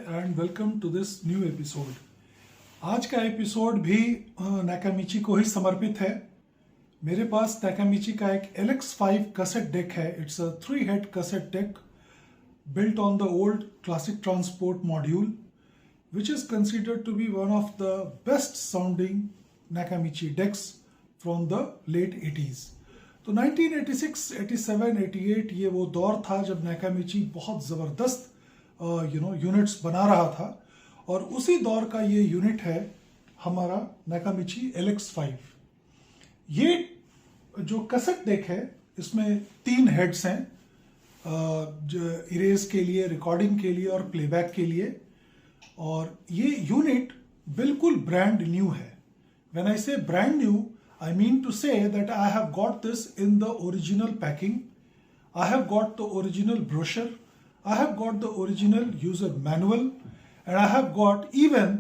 And welcome to this new episode. आज का episode भी नाकामिची को ही समर्पित है। मेरे पास नाकामिची का एक LX5 कैसेट डेक है। It's a 3 head cassette deck built on the old classic transport module, which is considered to be one of the best sounding Nakamichi decks from the late 80s. तो 1986, 87, 88 ये वो दौर था जब नाकामिची बहुत ज़बरदस्त units बना रहा था, और उसी दौर का ये यूनिट है हमारा नाकामिची LX5। ये जो कैसेट डेक है इसमें 3 हेड्स हैं, इरेज के लिए, रिकॉर्डिंग के लिए और प्लेबैक के लिए। और ये यूनिट बिल्कुल ब्रांड न्यू है। व्हेन आई से brand new, I mean to say that I have got this in the original packing. I have got the original brochure. I have got the original user manual, and I have got even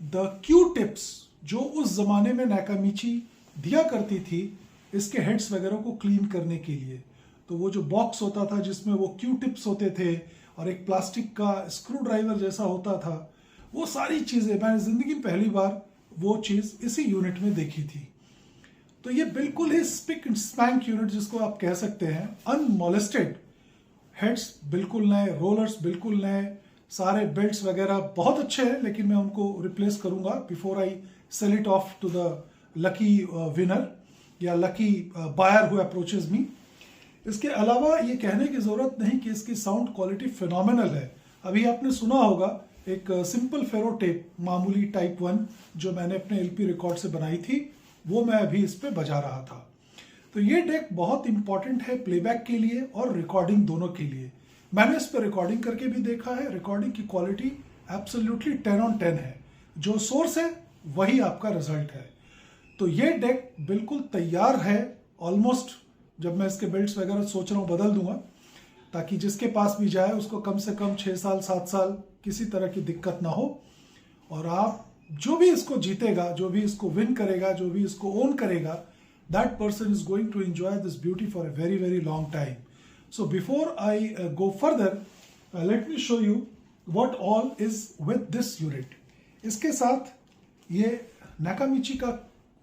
the Q-tips जो उस जमाने में नाकामिची दिया करती थी इसके heads वगैरह को क्लीन करने के लिए। तो वो जो बॉक्स होता था जिसमें वो Q-tips होते थे और एक प्लास्टिक का स्क्रू ड्राइवर जैसा होता था, वो सारी चीज़ें मैंने जिंदगी में पहली बार वो चीज़ इसी यूनिट में देखी थी। तो ये बिल्कुल ही स्पिक एंड स्पैंक यूनिट जिसको आप कह सकते हैं, अनमोलेस्टेड हेड्स बिल्कुल नए, रोलर्स बिल्कुल नए, सारे बेल्ट्स वगैरह बहुत अच्छे हैं, लेकिन मैं उनको रिप्लेस करूंगा before I sell it off to the lucky winner या lucky buyer who approaches me. इसके अलावा ये कहने की ज़रूरत नहीं कि इसकी साउंड क्वालिटी फिनोमिनल है। अभी आपने सुना होगा एक सिंपल फेरो टेप मामूली टाइप 1 जो मैंने अपने LP रिकॉर्ड से बनाई थी, वो मैं अभी इस पे बजा रहा था। तो ये डेक बहुत इंपॉर्टेंट है प्लेबैक के लिए और रिकॉर्डिंग दोनों के लिए। मैंने इस पे रिकॉर्डिंग करके भी देखा है। रिकॉर्डिंग की क्वालिटी एब्सोल्युटली 10 on 10 है। जो सोर्स है वही आपका रिजल्ट है। तो ये डेक बिल्कुल तैयार है ऑलमोस्ट। जब मैं इसके बेल्ट्स वगैरह सोच रहा हूँ बदल दूंगा, ताकि जिसके पास भी जाए उसको कम से कम 6 साल 7 साल किसी तरह की दिक्कत ना हो। और आप जो भी इसको जीतेगा, जो भी इसको विन करेगा, जो भी इसको ओन करेगा, that person is going to enjoy this beauty for a very very long time. So before I go further, let me show you what all is with this unit. इसके साथ ये नाकामिची का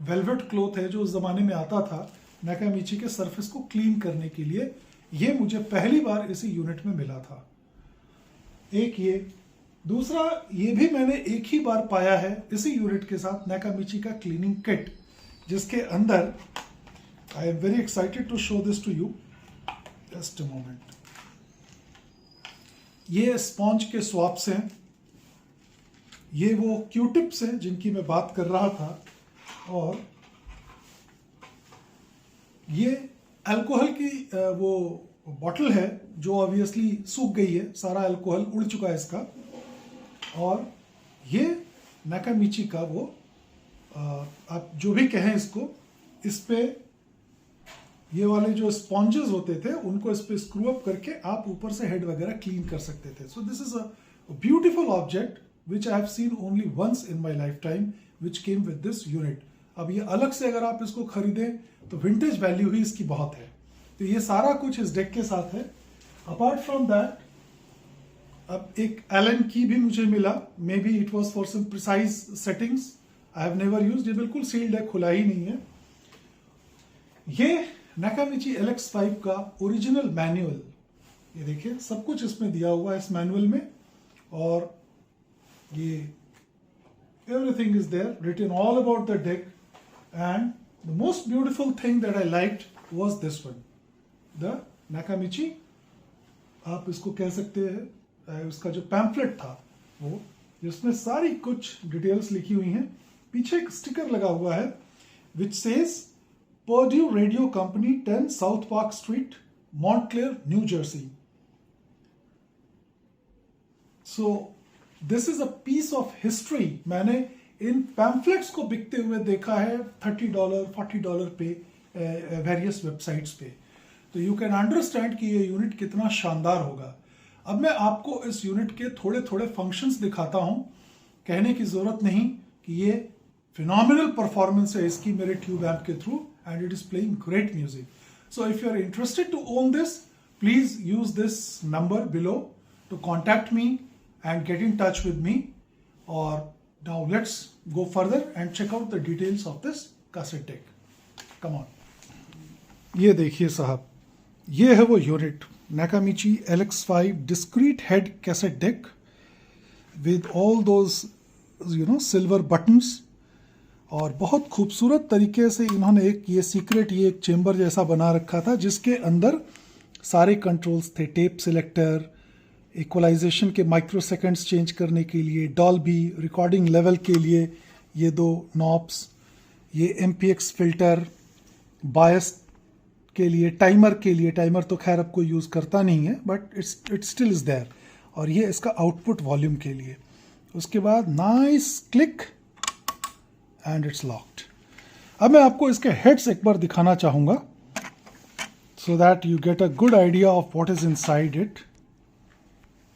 velvet cloth है जो उस जमाने में आता था नाकामिची के सरफेस को क्लीन करने के लिए। ये मुझे पहली बार इसी यूनिट में मिला था। एक ये, दूसरा ये भी मैंने एक ही बार पाया है इसी यूनिट के साथ नाकामिची का क्लीनिंग किट, जिसके अंदर I am very excited to show this to you. Just a moment. ये स्पॉन्ज के स्वैप्स हैं, ये वो Q-tips हैं जिनकी मैं बात कर रहा था, और ये अल्कोहल की वो बॉटल है जो ऑब्वियसली सूख गई है, सारा अल्कोहल उड़ चुका है इसका। और ये नाकामिची का वो आप जो भी कहें इसको, इस पे ये वाले जो स्पॉन्जेस होते थे उनको इस पे स्क्रू अप करके आप ऊपर से हेड वगैरह क्लीन कर सकते थे। So this is a beautiful object which I have seen only once in my life time, which came with this unit. अब ये अलग से अगर आप इसको खरीदें तो विंटेज वैल्यू ही इसकी बहुत है। तो ये सारा कुछ इस डेक के साथ है। अपार्ट फ्रॉम दैट, अब एक एलन की भी मुझे मिला। Maybe it was for some precise settings. I have never used. ये बिल्कुल सील्ड है, खुला ही नहीं है। ये नाकामिची LX5 का ओरिजिनल मैनुअल, ये देखिए सब कुछ इसमें दिया हुआ है इस मैनुअल में, और ये everything is there written all about the deck. And the most beautiful thing that I liked was this one, the Nakamichi, आप इसको कह सकते हैं उसका जो पैम्फलेट था वो, जिसमें सारी कुछ डिटेल्स लिखी हुई हैं। पीछे एक स्टिकर लगा हुआ है which says Purdue Radio Company 10 South Park Street, Montclair, New Jersey. So this is a piece of history. मैंने इन पैम्फलेट्स को बिकते हुए देखा है $30, $40 पे वेरियस वेबसाइट्स पे। तो यू कैन अंडरस्टैंड कि ये यूनिट कितना शानदार होगा। अब मैं आपको इस यूनिट के थोड़े थोड़े फंक्शंस दिखाता हूं। कहने की जरूरत नहीं कि ये फिनोमिनल परफॉर्मेंस है इसकी मेरे ट्यूब एम्प के through, and it is playing great music. So if you are interested to own this, please use this number below to contact me and get in touch with me. Or now let's go further and check out the details of this cassette deck. Come on. ये देखिए साहब, ये है वो unit Nakamichi LX5 discrete head cassette deck with all those silver buttons. और बहुत खूबसूरत तरीके से इन्होंने ये एक चेम्बर जैसा बना रखा था जिसके अंदर सारे कंट्रोल्स थे, टेप सिलेक्टर, इक्वलाइजेशन के माइक्रोसेकंड्स चेंज करने के लिए, डॉल्बी रिकॉर्डिंग लेवल के लिए ये 2 नॉब्स, ये MPX फिल्टर, बायस के लिए, टाइमर तो खैर अब कोई यूज़ करता नहीं है but it still is there, और ये इसका आउटपुट वॉल्यूम के लिए. उसके बाद nice click and it's locked. अब मैं आपको इसके हेड्स एक बार दिखाना चाहूँगा so that you get a good idea of what is inside it.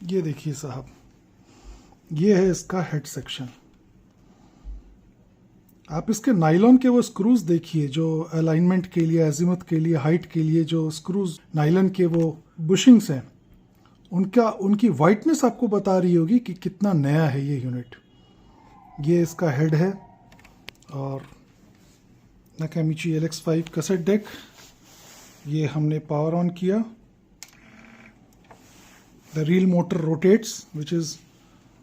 ये देखिए साहब, ये है इसका हेड सेक्शन. आप इसके नाइलॉन के वो स्क्रूज देखिए जो अलाइनमेंट के लिए, अजीमुथ के लिए, हाइट के लिए जो स्क्रूज नाइलॉन के वो बुशिंग्स हैं, उनकी वाइटनेस आपको बता रही होगी कि कितना नया है ये यूनिट. ये इसका हेड है और Nakamichi LX5 कैसेट डेक. ये हमने पावर ऑन किया. The reel motor rotates which is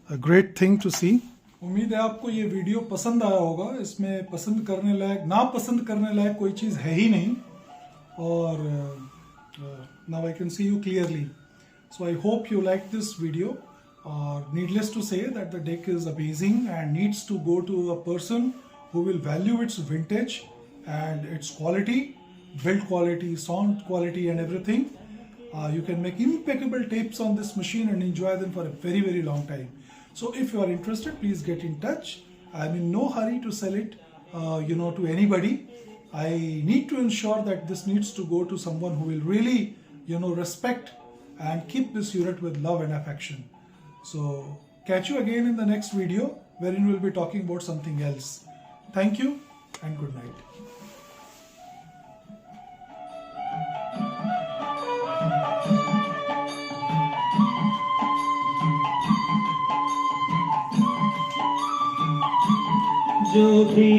a great thing to see. उम्मीद है आपको ये वीडियो पसंद आया होगा. इसमें पसंद करने लायक, ना पसंद करने लायक कोई चीज़ है ही नहीं. और now I can see you clearly. So I hope you like this video. और needless to say that the deck is amazing and needs to go to a person who will value its vintage and its quality, build quality, sound quality and everything. You can make impeccable tapes on this machine and enjoy them for a very, very long time. So if you are interested, please get in touch. I'm in no hurry to sell it, to anybody. I need to ensure that this needs to go to someone who will really, respect and keep this unit with love and affection. So catch you again in the next video wherein we'll be talking about something else. Thank you and good night. जो भी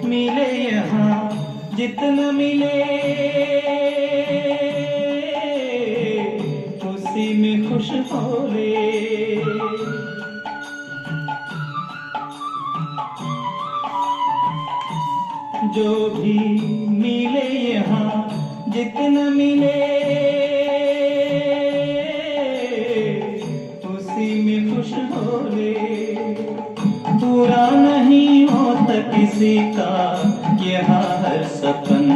मिले यहाँ जितना मिले उसी में खुश हो रे. जो भी मिले यहाँ जितना मिले उसी में खुश हो रे. पूरा नहीं होता किसी का यहाँ हर सपन.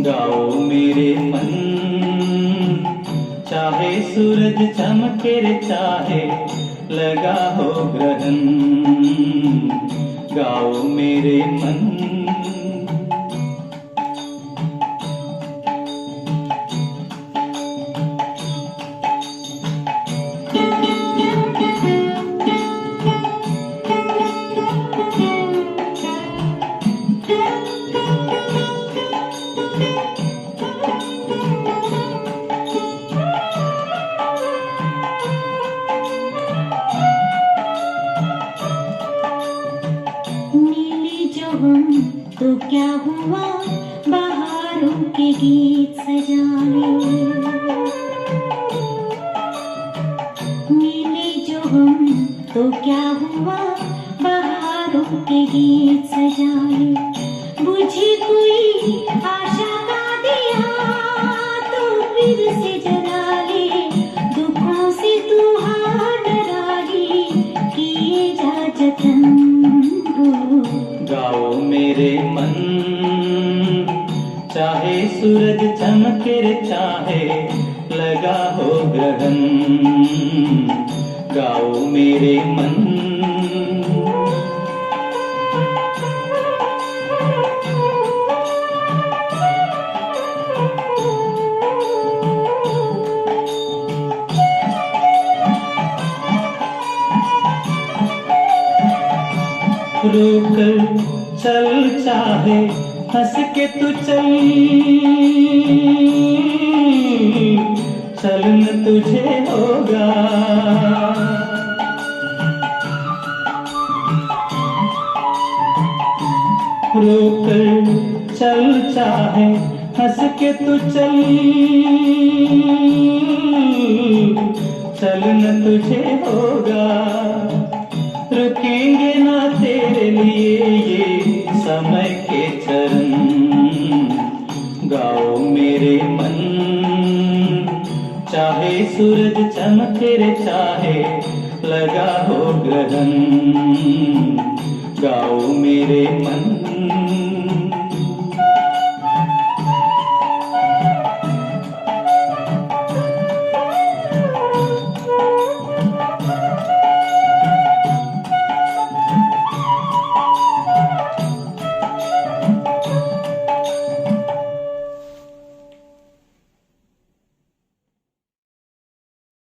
गाओ मेरे मन, चाहे सूरज चमके रे चाहे लगा हो ग्रहण. गाओ मेरे मन. तो क्या हुआ बहारों के गीत सजाए. मिले जो हम तो क्या हुआ बहारों के गीत सजाए. बुझी कोई आशा का दिया तो फिर से जला ले. दुखों से तू हार डरा ली किए जा जतन. गाओ मेरे मन, चाहे सूरज चमके रे चाहे लगा हो ग्रहण. गाओ मेरे मन. रोकर चल चाहे हंस के तू चल. चलन तुझे होगा। रोकर चल चाहे हंस के तू चल, चलन तुझे होगा। रुकेंगे ना तेरे लिए ये समय के चरण, गाओ मेरे मन। चाहे सूरज चमके रे चाहे लगा हो ग्रहण, गाओ मेरे मन।